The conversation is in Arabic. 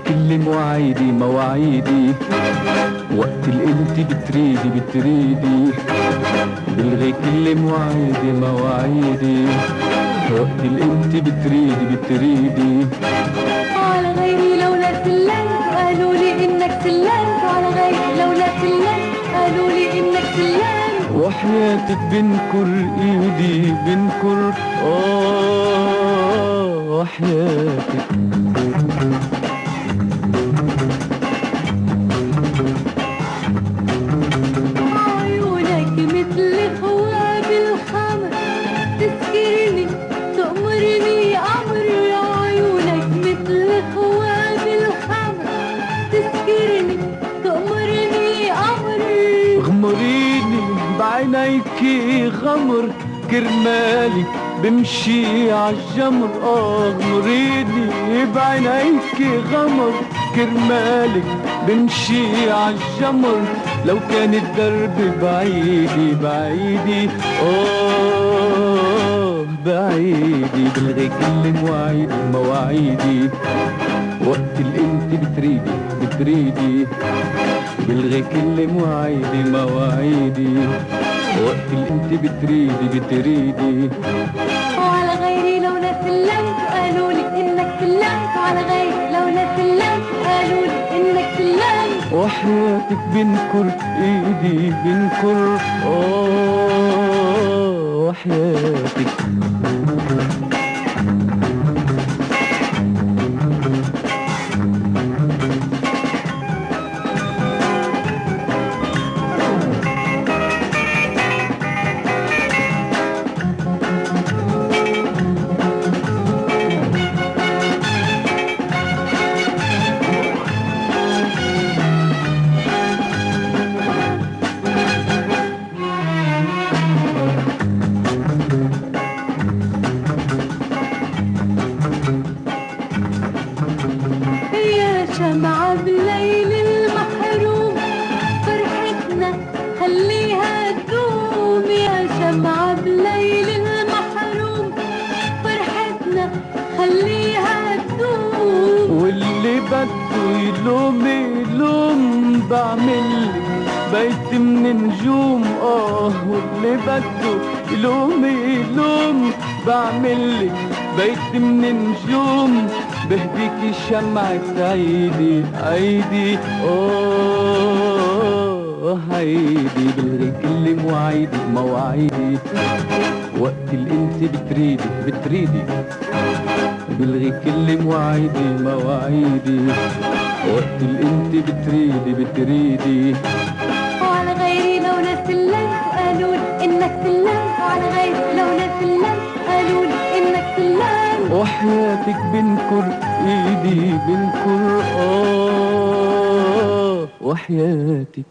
كل مواعيدي مواعيدي، وقت اللي انت بتريدي بلغي كل مواعيدي مواعيدي، وقت اللي انت بتريدي. على غيري لولا سلمت قالوا لي انك سلمت، على غيري لولا سلمت قالوا لي انك سلمت. وحياتك بنكر ايدي بنكر وحياتك. عيونك مثل خواب الخمر تسكرني تأمرني أمر، عيونك مثل خواب الخمر تسكرني تأمرني أمر. غمريني بعينيكي غمر كرمالي بمشي عالجمر، غمريني بعينيكي غمر كرمالك بمشي عالجمر. لو كان الدرب بعيدي بعيدي بعيدي بلغي كل مواعيدي، وقت اللي انت بتريدي بلغي كل مواعيدي، وقت اللي انت بتريدي. وعلى غيري لولا سلمت قالوا لي انك سلمت، على غيري لولا سلمت قالوا لي انك سلمت. وحياتك بنكر ايدي بنكر وحياتك. شمعة بالليل المحروم فرحتنا خليها تدوم، يا شمعة بالليل المحروم فرحتنا خليها تدوم. واللي بده يلوم يلوم بعملك بيت من نجوم، واللي بده يلوم يلوم بعملك بيت من نجوم. بهديكي شمعة عيدي عيدي عيدي بلغي كل مواعيدي، وقت اللي انت بتريدي بلغي كل مواعيدي، وقت اللي انت بتريدي. وعلى غيري لولا سلمت قالوا لي انك سلمت، وعلى غيري لولا سلمت قالوا لي انك سلمت. وحياتك بنكر ايدي بنكر وحياتك.